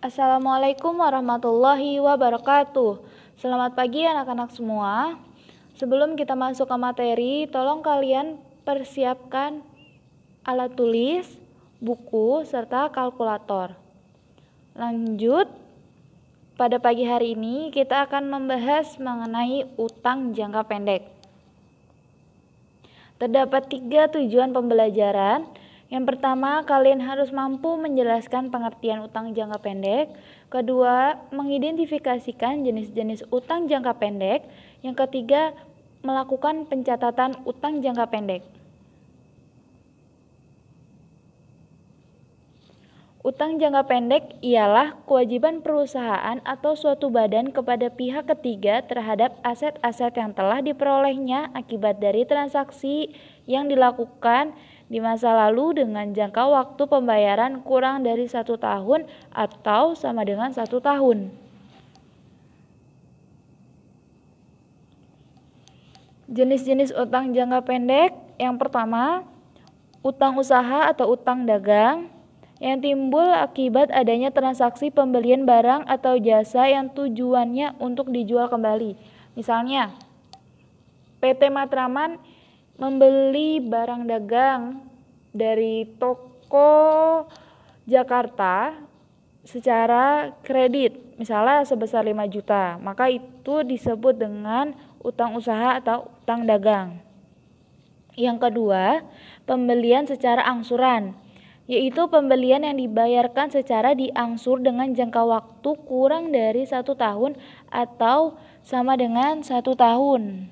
Assalamualaikum warahmatullahi wabarakatuh. Selamat pagi anak-anak semua. Sebelum kita masuk ke materi, tolong kalian persiapkan alat tulis, buku, serta kalkulator. Lanjut, pada pagi hari ini kita akan membahas mengenai utang jangka pendek. Terdapat 3 tujuan pembelajaran. Yang pertama, kalian harus mampu menjelaskan pengertian utang jangka pendek. Kedua, mengidentifikasikan jenis-jenis utang jangka pendek. Yang ketiga, melakukan pencatatan utang jangka pendek. Utang jangka pendek ialah kewajiban perusahaan atau suatu badan kepada pihak ketiga terhadap aset-aset yang telah diperolehnya akibat dari transaksi yang dilakukan di masa lalu dengan jangka waktu pembayaran kurang dari 1 tahun atau sama dengan 1 tahun. Jenis-jenis utang jangka pendek. Yang pertama, utang usaha atau utang dagang yang timbul akibat adanya transaksi pembelian barang atau jasa yang tujuannya untuk dijual kembali. Misalnya, PT Matraman membeli barang dagang dari toko Jakarta secara kredit, misalnya sebesar 5 juta, maka itu disebut dengan utang usaha atau utang dagang. Yang kedua, pembelian secara angsuran, yaitu pembelian yang dibayarkan secara diangsur dengan jangka waktu kurang dari 1 tahun atau sama dengan 1 tahun.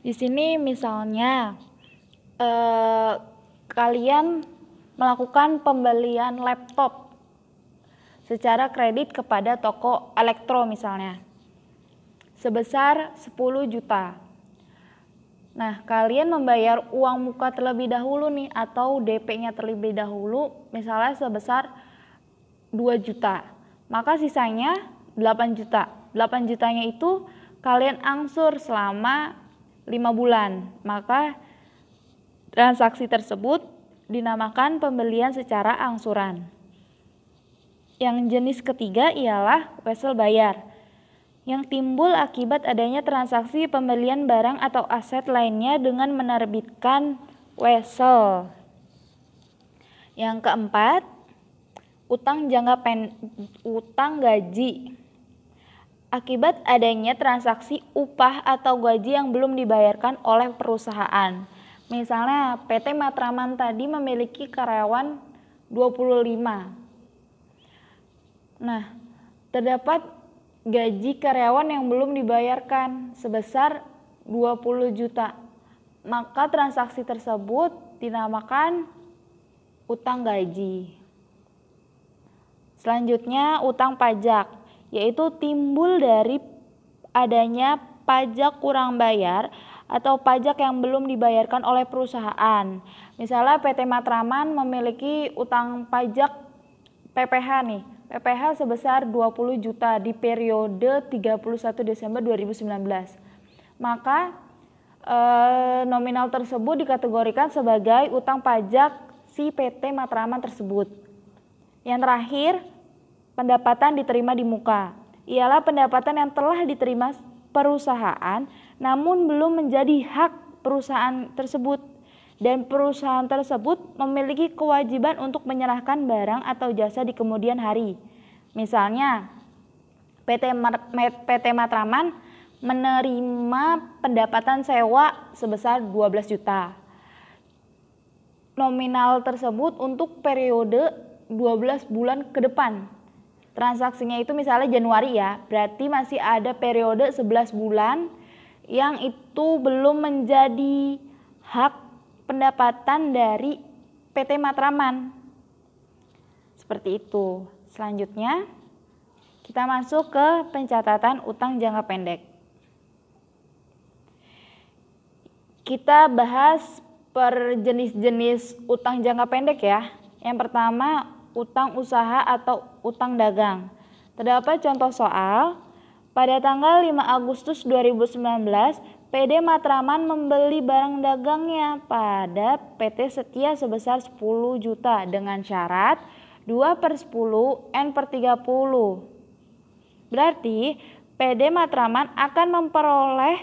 Di sini misalnya kalian melakukan pembelian laptop secara kredit kepada toko elektro misalnya sebesar 10 juta. Nah, kalian membayar uang muka terlebih dahulu nih atau DP-nya terlebih dahulu misalnya sebesar 2 juta. Maka sisanya 8 juta. 8 jutanya itu kalian angsur selama 5 bulan. Maka transaksi tersebut dinamakan pembelian secara angsuran. Yang jenis ketiga ialah wesel bayar, yang timbul akibat adanya transaksi pembelian barang atau aset lainnya dengan menerbitkan wesel. Yang keempat, utang gaji. Akibat adanya transaksi upah atau gaji yang belum dibayarkan oleh perusahaan. Misalnya PT Matraman tadi memiliki karyawan 25. Nah, terdapat gaji karyawan yang belum dibayarkan sebesar 20 juta. Maka transaksi tersebut dinamakan utang gaji. Selanjutnya, utang pajak, yaitu timbul dari adanya pajak kurang bayar atau pajak yang belum dibayarkan oleh perusahaan. Misalnya PT Matraman memiliki utang pajak PPH nih. PPH sebesar 20 juta di periode 31 Desember 2019. Maka nominal tersebut dikategorikan sebagai utang pajak si PT Matraman tersebut. Yang terakhir, pendapatan diterima di muka. Ialah pendapatan yang telah diterima perusahaan namun belum menjadi hak perusahaan tersebut. Dan perusahaan tersebut memiliki kewajiban untuk menyerahkan barang atau jasa di kemudian hari. Misalnya, PT Matraman menerima pendapatan sewa sebesar 12 juta. Nominal tersebut untuk periode 12 bulan ke depan. Transaksinya itu misalnya Januari ya, berarti masih ada periode 11 bulan yang itu belum menjadi hak pendapatan dari PT Matraman. Seperti itu. Selanjutnya, kita masuk ke pencatatan utang jangka pendek. Kita bahas per jenis-jenis utang jangka pendek ya. Yang pertama, utang usaha atau utang dagang. Terdapat contoh soal. Pada tanggal 5 Agustus 2019, PD Matraman membeli barang dagangnya pada PT Setia sebesar 10 juta dengan syarat 2/10 N/30. Berarti PD Matraman akan memperoleh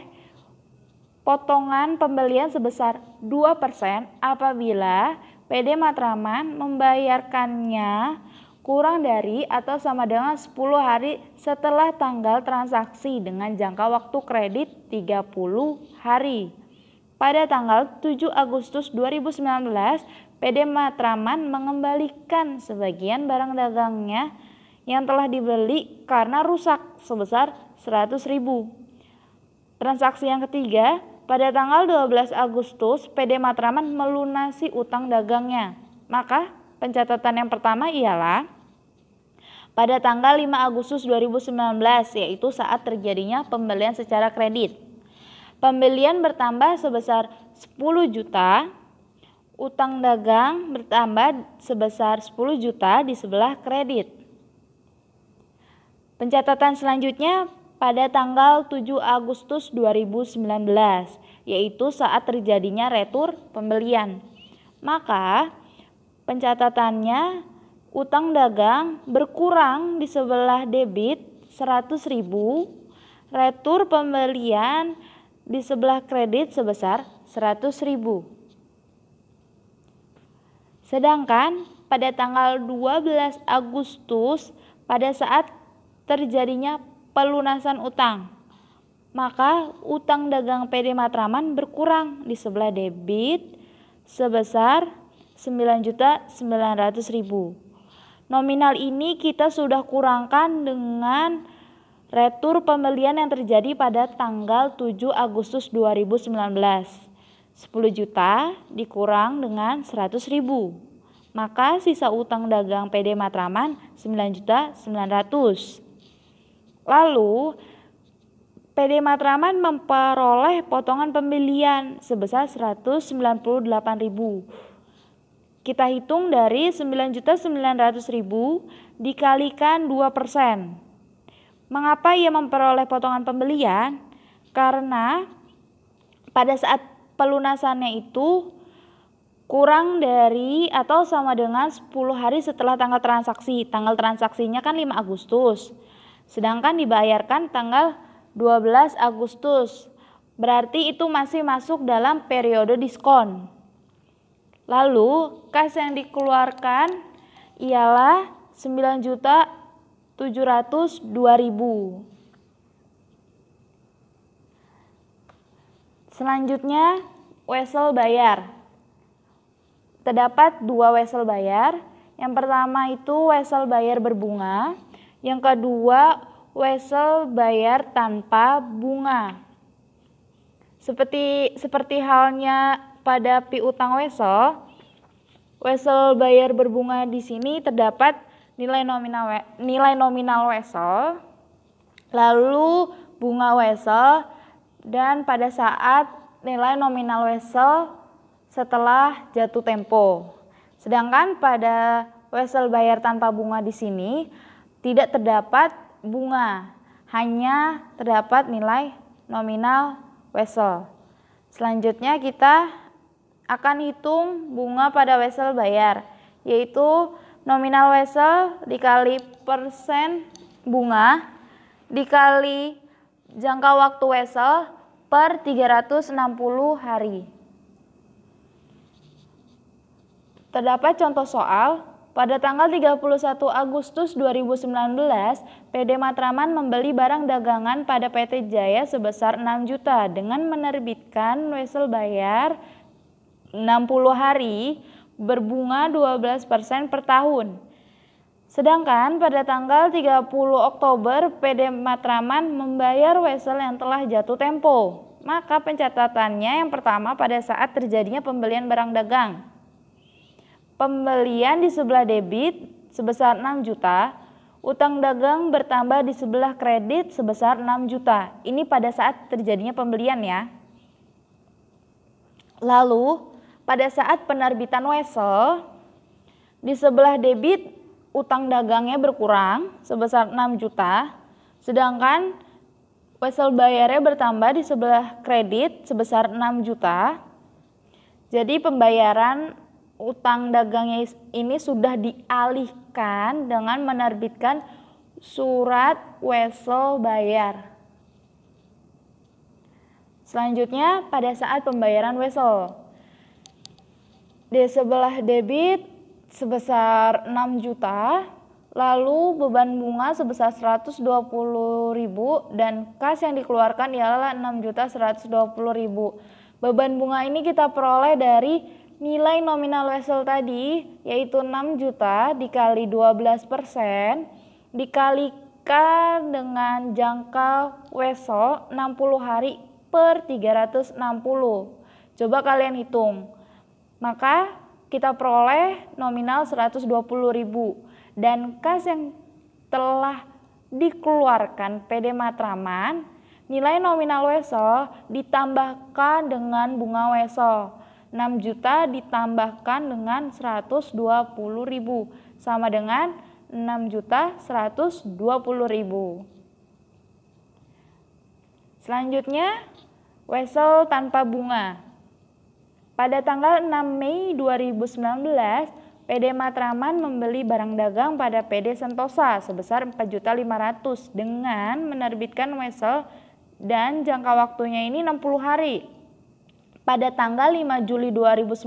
potongan pembelian sebesar 2% apabila PD Matraman membayarkannya kurang dari atau sama dengan 10 hari setelah tanggal transaksi dengan jangka waktu kredit 30 hari. Pada tanggal 7 Agustus 2019, PD Matraman mengembalikan sebagian barang dagangnya yang telah dibeli karena rusak sebesar 100.000. Transaksi yang ketiga, pada tanggal 12 Agustus PD Matraman melunasi utang dagangnya. Maka pencatatan yang pertama ialah pada tanggal 5 Agustus 2019, yaitu saat terjadinya pembelian secara kredit. Pembelian bertambah sebesar 10 juta, utang dagang bertambah sebesar 10 juta di sebelah kredit. Pencatatan selanjutnya pada tanggal 7 Agustus 2019, yaitu saat terjadinya retur pembelian. Maka pencatatannya utang dagang berkurang di sebelah debit 100.000, retur pembelian di sebelah kredit sebesar 100.000. Sedangkan pada tanggal 12 Agustus pada saat terjadinya pelunasan utang, maka utang dagang PD Matraman berkurang di sebelah debit sebesar 9.900.000. Nominal ini kita sudah kurangkan dengan retur pembelian yang terjadi pada tanggal 7 Agustus 2019. 10 juta dikurang dengan 100.000. Maka sisa utang dagang PD Matraman 9.900.000. Lalu PD Matraman memperoleh potongan pembelian sebesar 198.000. Kita hitung dari 9.900.000 dikalikan 2%. Mengapa ia memperoleh potongan pembelian? Karena pada saat pelunasannya itu kurang dari atau sama dengan 10 hari setelah tanggal transaksi. Tanggal transaksinya kan 5 Agustus. Sedangkan dibayarkan tanggal 12 Agustus. Berarti itu masih masuk dalam periode diskon. Lalu kas yang dikeluarkan ialah 9.702.000. Selanjutnya wesel bayar. Terdapat 2 wesel bayar. Yang pertama itu wesel bayar berbunga, yang kedua wesel bayar tanpa bunga. Seperti halnya pada piutang wesel bayar berbunga di sini terdapat nilai nominal wesel, lalu bunga wesel, dan pada saat nilai nominal wesel setelah jatuh tempo. Sedangkan pada wesel bayar tanpa bunga di sini tidak terdapat bunga, hanya terdapat nilai nominal wesel. Selanjutnya kita akan hitung bunga pada wesel bayar, yaitu nominal wesel dikali persen bunga dikali jangka waktu wesel per 360 hari. Terdapat contoh soal. Pada tanggal 31 Agustus 2019, PD Matraman membeli barang dagangan pada PT Jaya sebesar 6 juta dengan menerbitkan wesel bayar 60 hari berbunga 12% per tahun. Sedangkan pada tanggal 30 Oktober PD Matraman membayar wesel yang telah jatuh tempo. Maka pencatatannya yang pertama pada saat terjadinya pembelian barang dagang. Pembelian di sebelah debit sebesar 6 juta, utang dagang bertambah di sebelah kredit sebesar 6 juta. Ini pada saat terjadinya pembelian ya. Lalu pada saat penerbitan wesel, di sebelah debit utang dagangnya berkurang sebesar 6 juta, sedangkan wesel bayarnya bertambah di sebelah kredit sebesar 6 juta. Jadi pembayaran utang dagangnya ini sudah dialihkan dikeluarkan dengan menerbitkan surat wesel bayar. Selanjutnya pada saat pembayaran wesel. Di sebelah debit sebesar 6 juta, lalu beban bunga sebesar 120.000 dan kas yang dikeluarkan ialah 6.120.000. Beban bunga ini kita peroleh dari nilai nominal wesel tadi, yaitu 6 juta dikali 12% dikalikan dengan jangka wesel 60 hari per 360. Coba kalian hitung. Maka kita peroleh nominal 120.000 dan kas yang telah dikeluarkan PD Matraman, nilai nominal wesel ditambahkan dengan bunga wesel. 6 juta ditambahkan dengan 120.000 sama dengan 6.120.000. Selanjutnya, wesel tanpa bunga. Pada tanggal 6 Mei 2019, PD Matraman membeli barang dagang pada PD Sentosa sebesar 4.500.000 dengan menerbitkan wesel dan jangka waktunya ini 60 hari. Pada tanggal 5 Juli 2019,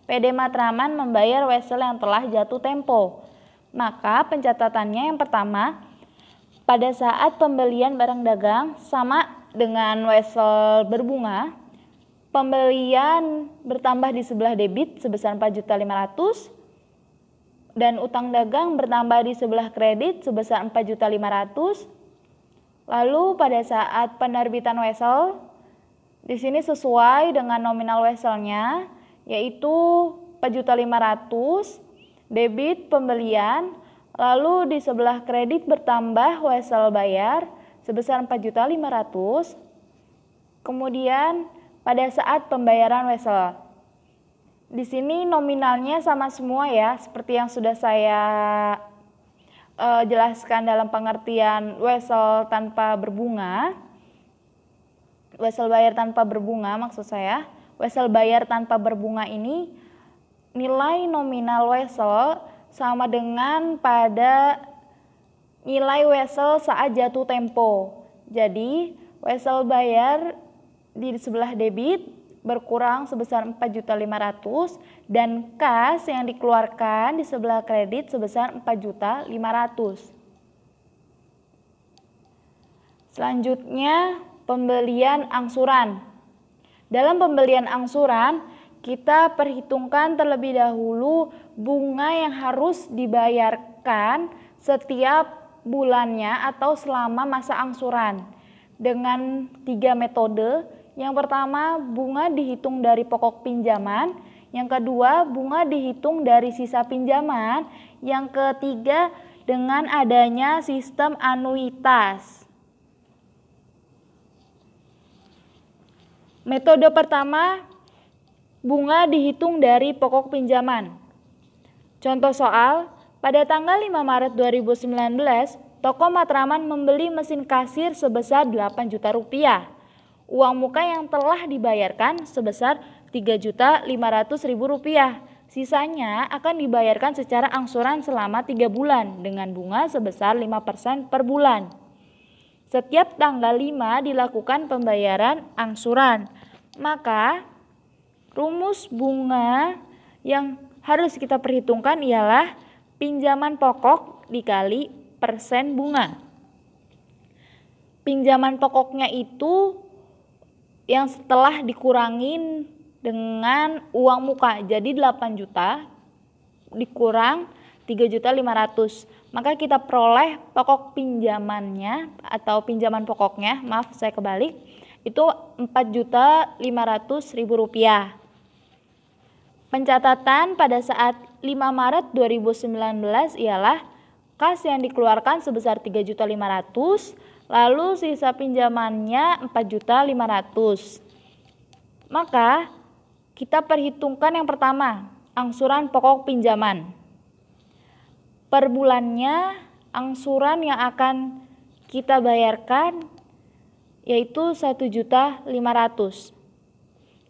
PD Matraman membayar wesel yang telah jatuh tempo. Maka pencatatannya yang pertama, pada saat pembelian barang dagang sama dengan wesel berbunga, pembelian bertambah di sebelah debit sebesar 4.500.000 dan utang dagang bertambah di sebelah kredit sebesar 4.500.000. Lalu pada saat penerbitan wesel, di sini sesuai dengan nominal weselnya, yaitu 4.500.000 debit pembelian, lalu di sebelah kredit bertambah wesel bayar sebesar 4.500.000. Kemudian pada saat pembayaran wesel, di sini nominalnya sama semua ya, seperti yang sudah saya jelaskan dalam pengertian wesel tanpa berbunga. Wesel bayar tanpa berbunga maksud saya. Wesel bayar tanpa berbunga ini nilai nominal wesel sama dengan pada nilai wesel saat jatuh tempo. Jadi wesel bayar di sebelah debit berkurang sebesar 4.500.000 dan kas yang dikeluarkan di sebelah kredit sebesar 4.500.000. Selanjutnya pembelian angsuran. Dalam pembelian angsuran, kita perhitungkan terlebih dahulu bunga yang harus dibayarkan setiap bulannya atau selama masa angsuran dengan 3 metode. Yang pertama, bunga dihitung dari pokok pinjaman. Yang kedua, bunga dihitung dari sisa pinjaman. Yang ketiga, dengan adanya sistem anuitas. Metode pertama, bunga dihitung dari pokok pinjaman. Contoh soal, pada tanggal 5 Maret 2019, toko Matraman membeli mesin kasir sebesar 8 juta rupiah. Uang muka yang telah dibayarkan sebesar 3.500.000 rupiah. Sisanya akan dibayarkan secara angsuran selama 3 bulan dengan bunga sebesar 5% per bulan. Setiap tanggal 5 dilakukan pembayaran angsuran. Maka rumus bunga yang harus kita perhitungkan ialah pinjaman pokok dikali persen bunga. Pinjaman pokoknya itu yang setelah dikurangin dengan uang muka, jadi 8 juta dikurang 3.500.000, maka kita peroleh pokok pinjamannya atau pinjaman pokoknya, maaf saya kebalik, itu 4.500.000 rupiah. Pencatatan pada saat 5 Maret 2019 ialah kas yang dikeluarkan sebesar 3.500.000, lalu sisa pinjamannya 4.500.000. Maka kita perhitungkan yang pertama, angsuran pokok pinjaman. Per bulannya angsuran yang akan kita bayarkan yaitu 1.500.000.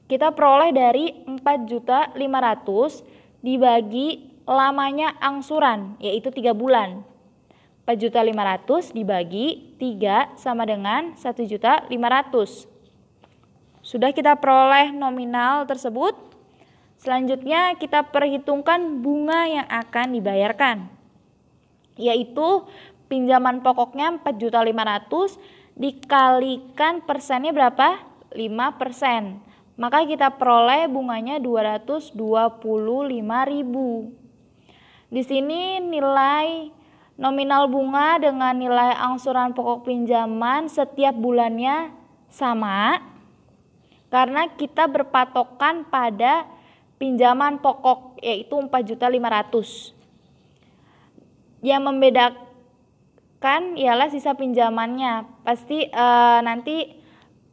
Kita peroleh dari 4.500.000 dibagi lamanya angsuran, yaitu 3 bulan. 4.500.000 dibagi 3 sama dengan 1.500.000. Sudah kita peroleh nominal tersebut. Selanjutnya kita perhitungkan bunga yang akan dibayarkan, yaitu pinjaman pokoknya 4.500.000 dikalikan persennya berapa? 5%. Maka kita peroleh bunganya 225.000. Di sini nilai nominal bunga dengan nilai angsuran pokok pinjaman setiap bulannya sama karena kita berpatokan pada pinjaman pokok yaitu 4.500.000. Yang membedakan ialah sisa pinjamannya. Pasti nanti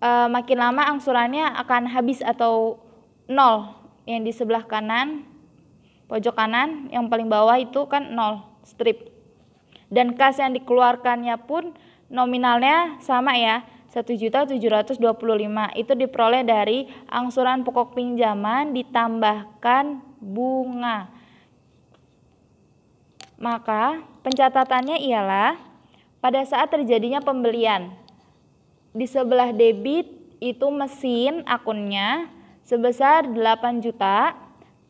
makin lama angsurannya akan habis atau nol. Yang di sebelah kanan, pojok kanan, yang paling bawah itu kan nol, strip. Dan kas yang dikeluarkannya pun nominalnya sama ya, 1.725.000. Itu diperoleh dari angsuran pokok pinjaman ditambahkan bunga. Maka pencatatannya ialah pada saat terjadinya pembelian, di sebelah debit itu mesin akunnya sebesar 8 juta,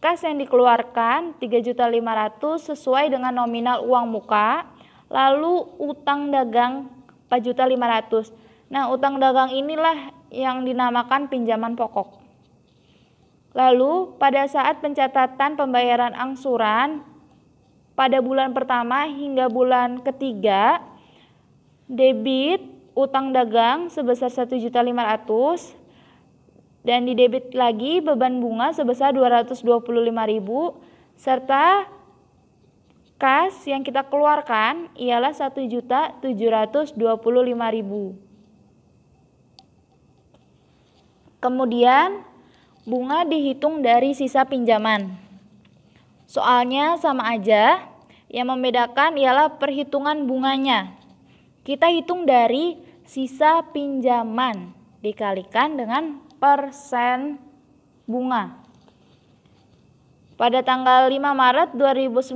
kas yang dikeluarkan 3.500.000 sesuai dengan nominal uang muka, lalu utang dagang 4.500.000. Nah, utang dagang inilah yang dinamakan pinjaman pokok. Lalu pada saat pencatatan pembayaran angsuran pada bulan pertama hingga bulan ketiga, debit utang dagang sebesar 1.500.000 dan didebit lagi beban bunga sebesar 225.000 serta kas yang kita keluarkan ialah 1.725.000. Kemudian bunga dihitung dari sisa pinjaman. Soalnya sama aja, yang membedakan ialah perhitungan bunganya. Kita hitung dari sisa pinjaman dikalikan dengan persen bunga. Pada tanggal 5 Maret 2019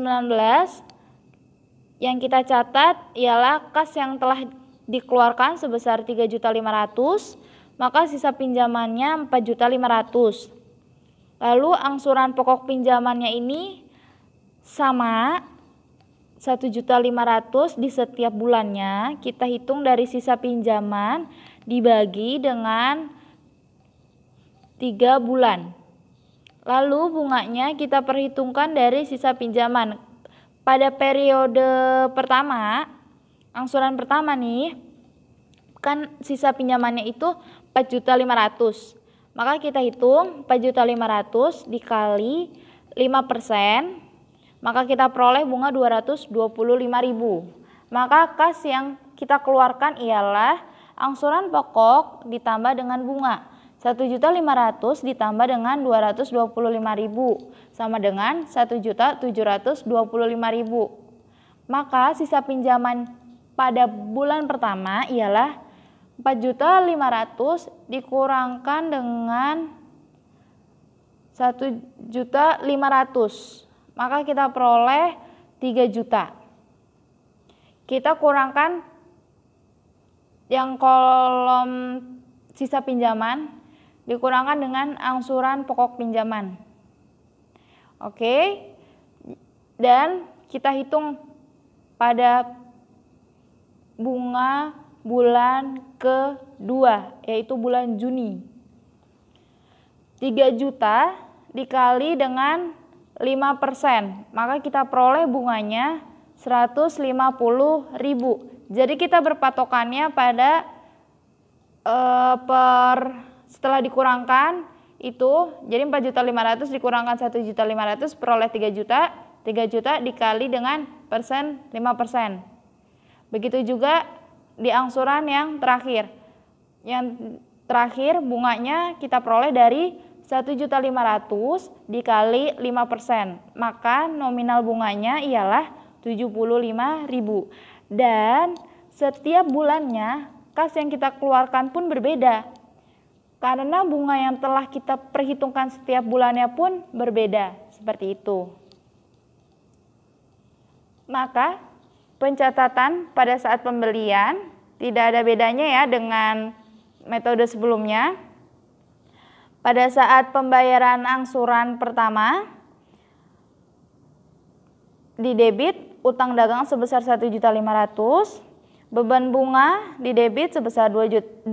yang kita catat ialah kas yang telah dikeluarkan sebesar 3.500.000, maka sisa pinjamannya 4.500.000. Lalu angsuran pokok pinjamannya ini sama 1.500.000 di setiap bulannya, kita hitung dari sisa pinjaman dibagi dengan 3 bulan. Lalu bunganya kita perhitungkan dari sisa pinjaman. Pada periode pertama, angsuran pertama nih, kan sisa pinjamannya itu 4.500.000. Maka kita hitung 4.500.000 dikali 5%. Maka kita peroleh bunga 225.000. Maka kas yang kita keluarkan ialah angsuran pokok ditambah dengan bunga. 1.500.000 ditambah dengan 225.000 sama dengan 1.725.000. Maka sisa pinjaman pada bulan pertama ialah 4.500.000 dikurangkan dengan 1.500.000. Maka kita peroleh 3 juta. Kita kurangkan yang kolom sisa pinjaman dikurangkan dengan angsuran pokok pinjaman. Oke. Dan kita hitung pada bunga bulan kedua, yaitu bulan Juni. 3 juta dikali dengan 5%, maka kita peroleh bunganya 150.000. Jadi kita berpatokannya pada setelah dikurangkan itu, jadi 4.500.000 dikurangkan 1.500.000 peroleh 3 juta. 3 juta dikali dengan persen 5%. Begitu juga di angsuran yang terakhir. Yang terakhir bunganya kita peroleh dari 1.500.000 dikali 5%, maka nominal bunganya ialah 75.000. Dan setiap bulannya kas yang kita keluarkan pun berbeda, karena bunga yang telah kita perhitungkan setiap bulannya pun berbeda, seperti itu. Maka pencatatan pada saat pembelian tidak ada bedanya ya dengan metode sebelumnya. Pada saat pembayaran angsuran pertama di debit utang dagang sebesar 1.500.000, beban bunga di debit sebesar 225.000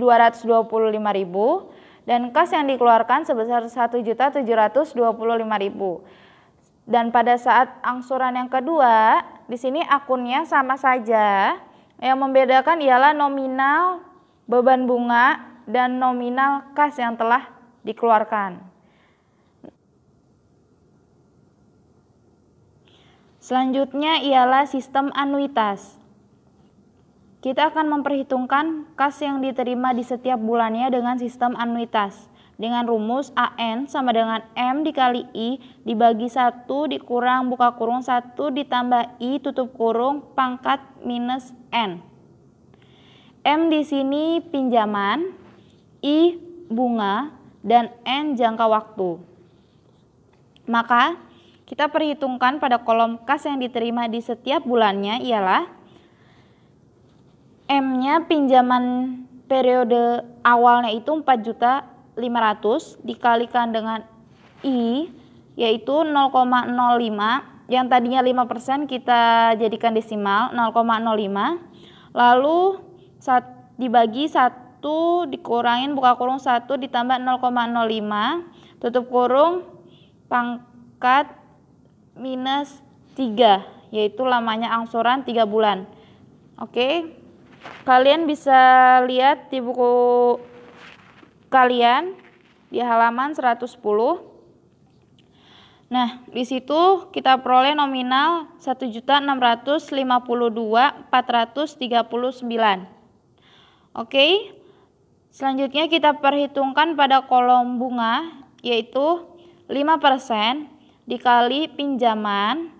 dan kas yang dikeluarkan sebesar 1.725.000. Dan pada saat angsuran yang kedua, di sini akunnya sama saja. Yang membedakan ialah nominal beban bunga dan nominal kas yang telah dikeluarkan. Selanjutnya ialah sistem anuitas. Kita akan memperhitungkan kas yang diterima di setiap bulannya dengan sistem anuitas. Dengan rumus AN sama dengan M dikali I dibagi 1 dikurang buka kurung 1 ditambah I tutup kurung pangkat minus N. M di sini pinjaman, I bunga, dan N jangka waktu. Maka kita perhitungkan pada kolom kas yang diterima di setiap bulannya ialah M-nya pinjaman periode awalnya itu 4.500.000 dikalikan dengan I yaitu 0,05, yang tadinya 5% kita jadikan desimal 0,05, lalu dibagi 1 dikurangin buka kurung 1 ditambah 0,05 tutup kurung pangkat minus 3, yaitu lamanya angsuran 3 bulan. Oke, kalian bisa lihat di buku kalian di halaman 110. Nah, di situ kita peroleh nominal 1.652.439. Oke, selanjutnya kita perhitungkan pada kolom bunga, yaitu 5% dikali pinjaman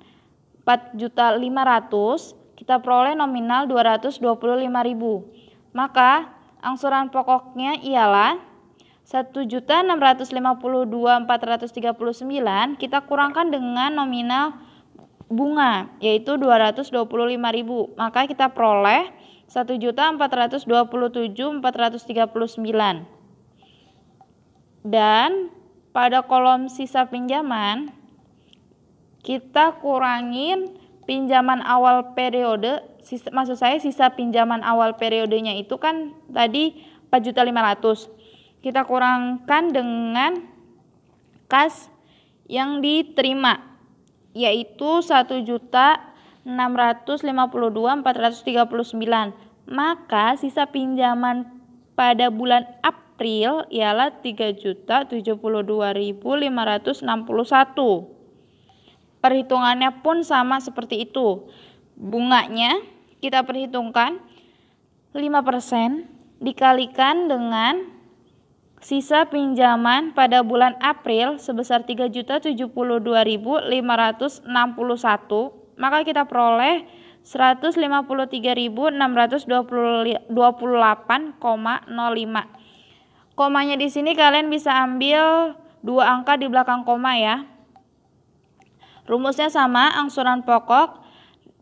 4.500.000, kita peroleh nominal 225.000. Maka angsuran pokoknya ialah 1.652.439 kita kurangkan dengan nominal bunga yaitu 225.000. Maka kita peroleh 1.427.439. Dan pada kolom sisa pinjaman kita kurangin pinjaman awal periode, maksud saya sisa pinjaman awal periodenya itu kan tadi 4.500.000. Kita kurangkan dengan kas yang diterima yaitu 1.652.439. Maka sisa pinjaman pada bulan April ialah 3.072.561. Perhitungannya pun sama seperti itu. Bunganya kita perhitungkan 5% dikalikan dengan sisa pinjaman pada bulan April sebesar 3.072.561, maka kita peroleh 153.628,05. Komanya di sini kalian bisa ambil 2 angka di belakang koma ya. Rumusnya sama, angsuran pokok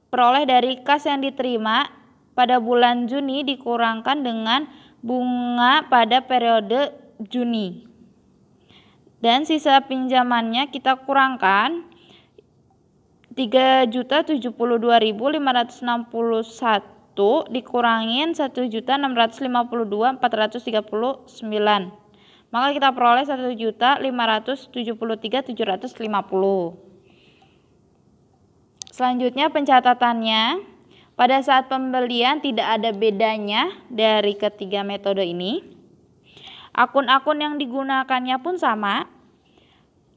peroleh dari kas yang diterima pada bulan Juni dikurangkan dengan bunga pada periode Juni. Dan sisa pinjamannya kita kurangkan 3.072.561 dikurangin 1.652.439. Maka kita peroleh 1.573.750. Selanjutnya pencatatannya, pada saat pembelian tidak ada bedanya dari ketiga metode ini. Akun-akun yang digunakannya pun sama.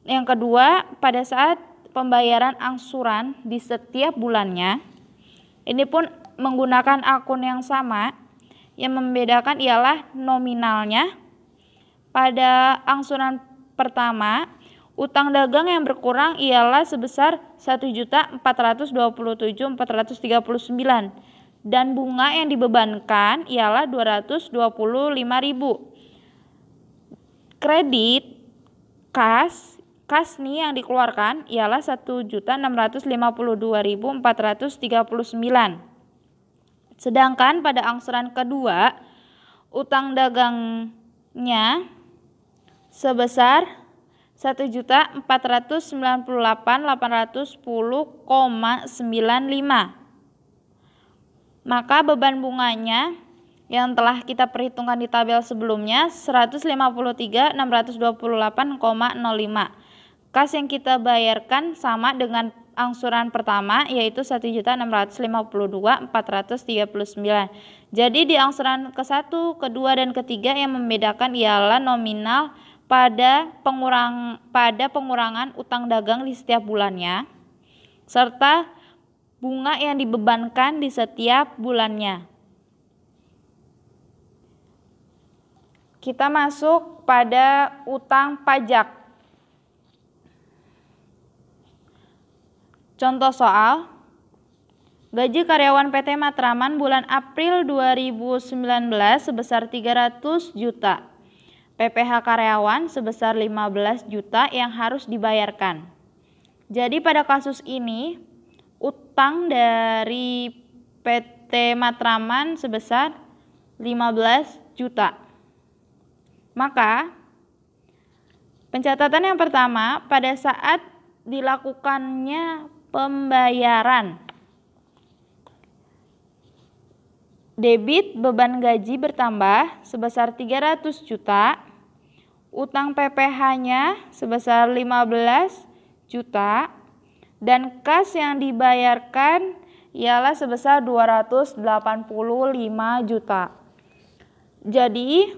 Yang kedua, pada saat pembayaran angsuran di setiap bulannya, ini pun menggunakan akun yang sama. Yang membedakan ialah nominalnya. Pada angsuran pertama, utang dagang yang berkurang ialah sebesar 1.427.439 dan bunga yang dibebankan ialah 225.000. Kredit kas kas nih yang dikeluarkan ialah 1.652.439. Sedangkan pada angsuran kedua utang dagangnya sebesar 1.498.810,95. Maka beban bunganya yang telah kita perhitungkan di tabel sebelumnya 153.628,05. Kas yang kita bayarkan sama dengan angsuran pertama yaitu 1.652.439. Jadi di angsuran ke-1, kedua dan ketiga yang membedakan ialah nominal pada pengurangan utang dagang di setiap bulannya serta bunga yang dibebankan di setiap bulannya. Kita masuk pada utang pajak. Contoh soal, gaji karyawan PT Matraman bulan April 2019 sebesar 300 juta. PPh karyawan sebesar 15 juta yang harus dibayarkan. Jadi pada kasus ini, utang dari PT Matraman sebesar 15 juta. Maka pencatatan yang pertama pada saat dilakukannya pembayaran debit beban gaji bertambah sebesar 300 juta, utang PPh-nya sebesar 15 juta, dan kas yang dibayarkan ialah sebesar 285 juta. Jadi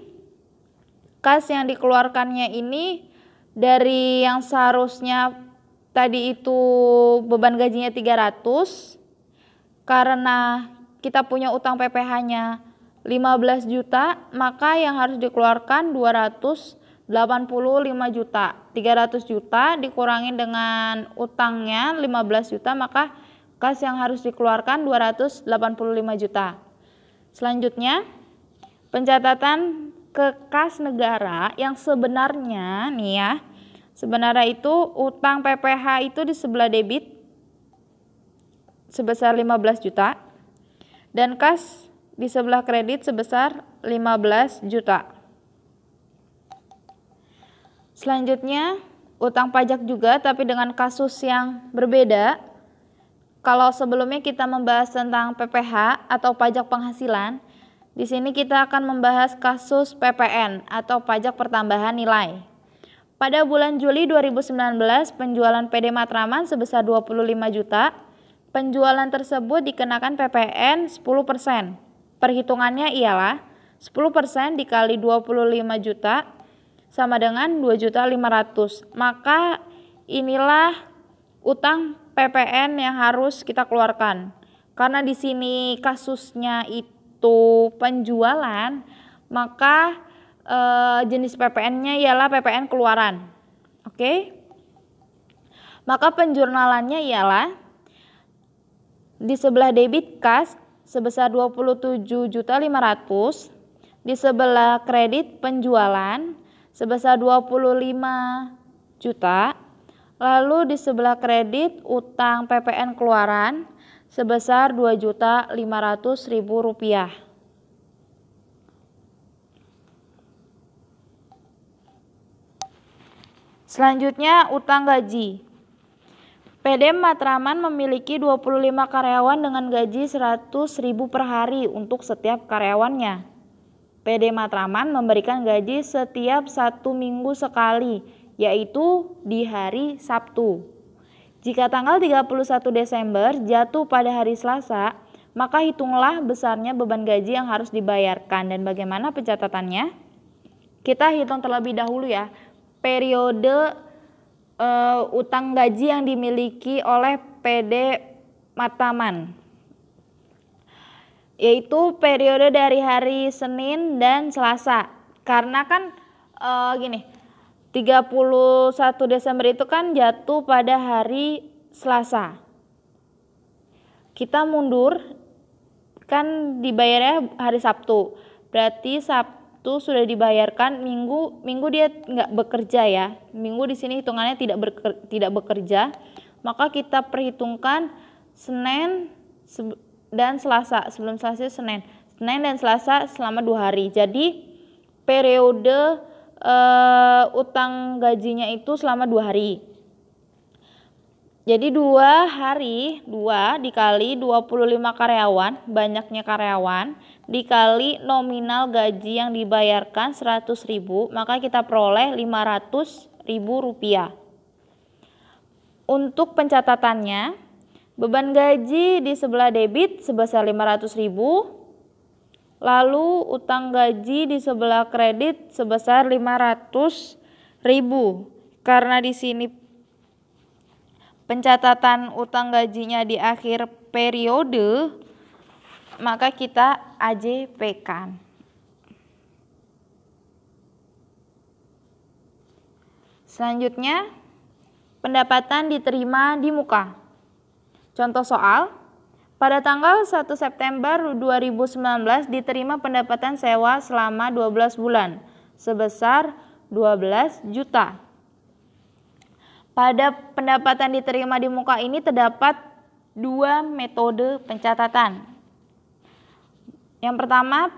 kas yang dikeluarkannya ini dari yang seharusnya tadi itu beban gajinya 300, karena kita punya utang PPh-nya 15 juta, maka yang harus dikeluarkan 285 juta. 300 juta dikurangi dengan utangnya 15 juta, maka kas yang harus dikeluarkan 285 juta. Selanjutnya, pencatatan ke kas negara yang sebenarnya nih ya, sebenarnya itu utang PPh itu di sebelah debit sebesar 15 juta dan kas di sebelah kredit sebesar 15 juta. Selanjutnya utang pajak juga tapi dengan kasus yang berbeda. Kalau sebelumnya kita membahas tentang PPh atau pajak penghasilan, di sini kita akan membahas kasus PPN atau pajak pertambahan nilai. Pada bulan Juli 2019, penjualan PD Matraman sebesar 25 juta. Penjualan tersebut dikenakan PPN 10%. Perhitungannya ialah 10% dikali 25 juta sama dengan 2.500.000. Maka inilah utang PPN yang harus kita keluarkan. Karena di sini kasusnya itu penjualan, maka jenis PPN-nya ialah PPN keluaran. Oke? Maka penjurnalannya ialah di sebelah debit kas sebesar 27.500.000, di sebelah kredit penjualan sebesar 25 juta, lalu di sebelah kredit utang PPN keluaran sebesar Rp2.500.000. Selanjutnya utang gaji. PD Matraman memiliki 25 karyawan dengan gaji 100.000 per hari untuk setiap karyawannya. PD Matraman memberikan gaji setiap 1 minggu sekali, yaitu di hari Sabtu. Jika tanggal 31 Desember jatuh pada hari Selasa, maka hitunglah besarnya beban gaji yang harus dibayarkan. Dan bagaimana pencatatannya? Kita hitung terlebih dahulu ya, periode utang gaji yang dimiliki oleh PD Matraman, yaitu periode dari hari Senin dan Selasa. Karena kan 31 Desember itu kan jatuh pada hari Selasa. Kita mundur, kan dibayarnya hari Sabtu. Berarti Sabtu itu sudah dibayarkan minggu dia nggak bekerja ya. Minggu di sini hitungannya tidak bekerja. Maka kita perhitungkan Senin dan Selasa. Sebelum Selasa Senin dan Selasa selama 2 hari. Jadi periode utang gajinya itu selama 2 hari. Jadi 2 hari, 2 dikali 25 karyawan, banyaknya karyawan, dikali nominal gaji yang dibayarkan 100.000, maka kita peroleh 500.000 rupiah. Untuk pencatatannya, beban gaji di sebelah debit sebesar 500.000, lalu utang gaji di sebelah kredit sebesar 500.000. Karena di sini pencatatan utang gajinya di akhir periode, maka kita AJP-kan. Selanjutnya, pendapatan diterima di muka. Contoh soal, pada tanggal 1 September 2019 diterima pendapatan sewa selama 12 bulan sebesar 12 juta. Pada pendapatan diterima di muka ini terdapat 2 metode pencatatan. Yang pertama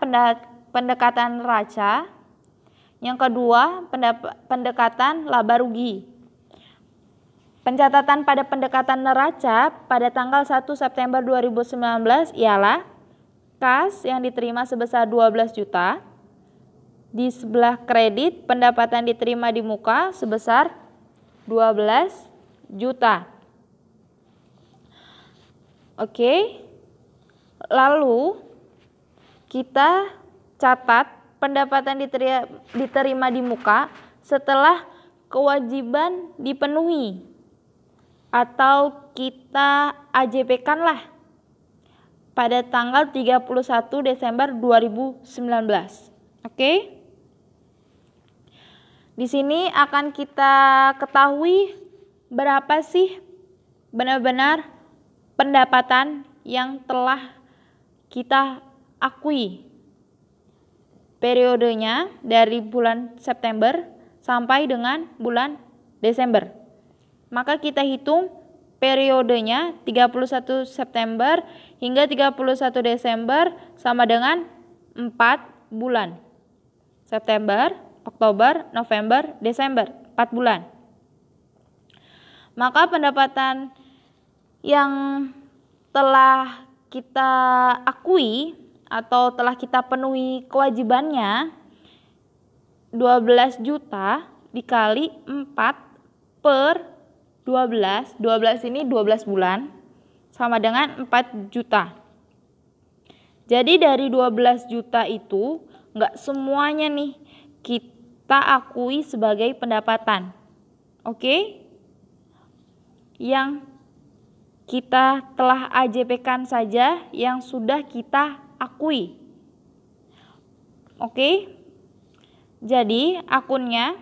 pendekatan neraca, yang kedua pendekatan laba rugi. Pencatatan pada pendekatan neraca pada tanggal 1 September 2019 ialah kas yang diterima sebesar 12 juta. Di sebelah kredit pendapatan diterima di muka sebesar 12 juta. Oke. Lalu kita catat pendapatan diterima di muka setelah kewajiban dipenuhi, atau kita AJP-kan lah pada tanggal 31 Desember 2019. Oke? Di sini akan kita ketahui berapa sih benar-benar pendapatan yang telah kita akui. Periodenya dari bulan September sampai dengan bulan Desember. Maka kita hitung periodenya 31 September hingga 31 Desember sama dengan 4 bulan. September, Oktober, November, Desember, 4 bulan. Maka pendapatan yang telah kita akui atau telah kita penuhi kewajibannya 12 juta dikali 4 per 12. 12 ini 12 bulan sama dengan 4 juta. Jadi dari 12 juta itu enggak semuanya nih kita akui sebagai pendapatan. Oke? Yang kita telah AJP-kan saja yang sudah kita akui. Oke? Jadi akunnya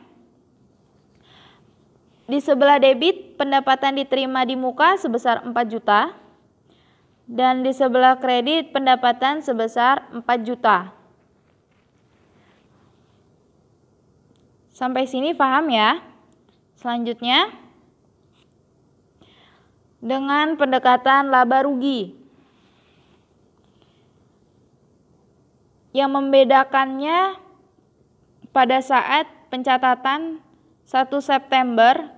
di sebelah debit pendapatan diterima di muka sebesar 4 juta dan di sebelah kredit pendapatan sebesar 4 juta. Sampai sini paham ya? Selanjutnya dengan pendekatan laba rugi. Yang membedakannya pada saat pencatatan 1 September,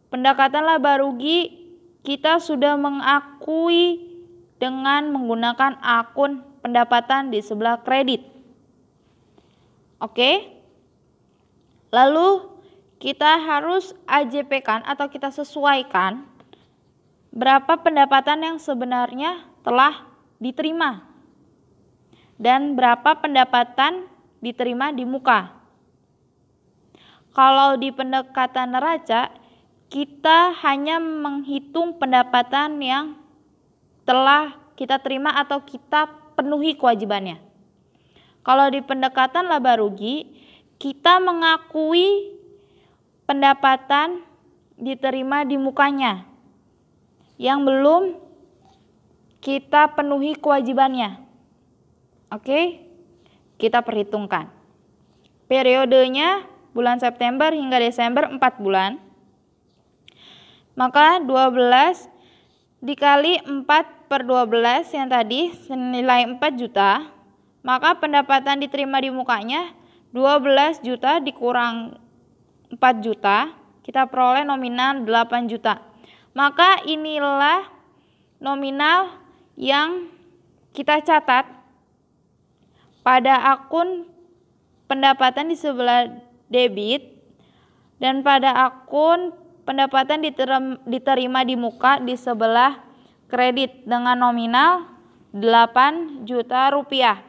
pendekatan laba rugi kita sudah mengakui dengan menggunakan akun pendapatan di sebelah kredit. Oke? Lalu kita harus AJP-kan atau kita sesuaikan berapa pendapatan yang sebenarnya telah diterima dan berapa pendapatan diterima di muka. Kalau di pendekatan neraca, kita hanya menghitung pendapatan yang telah kita terima atau kita penuhi kewajibannya. Kalau di pendekatan laba rugi, kita mengakui pendapatan diterima di mukanya yang belum kita penuhi kewajibannya. Oke, kita perhitungkan. periodenya bulan September hingga Desember 4 bulan. Maka 12 dikali 4/12 yang tadi senilai 4 juta. Maka pendapatan diterima di mukanya 12 juta dikurang 4 juta. Kita peroleh nominal 8 juta. Maka inilah nominal yang kita catat pada akun pendapatan di sebelah debit dan pada akun pendapatan diterima di muka di sebelah kredit dengan nominal 8 juta rupiah.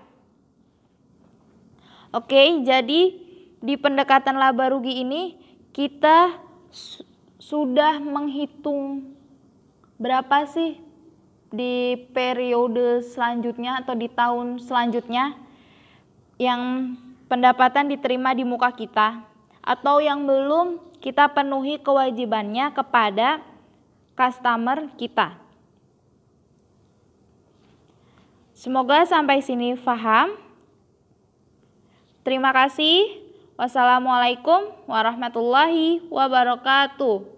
Oke, jadi di pendekatan laba rugi ini kita sudah menghitung berapa sih di periode selanjutnya atau di tahun selanjutnya yang pendapatan diterima di muka kita atau yang belum kita penuhi kewajibannya kepada customer kita. Semoga sampai sini paham. Terima kasih. Wassalamualaikum warahmatullahi wabarakatuh.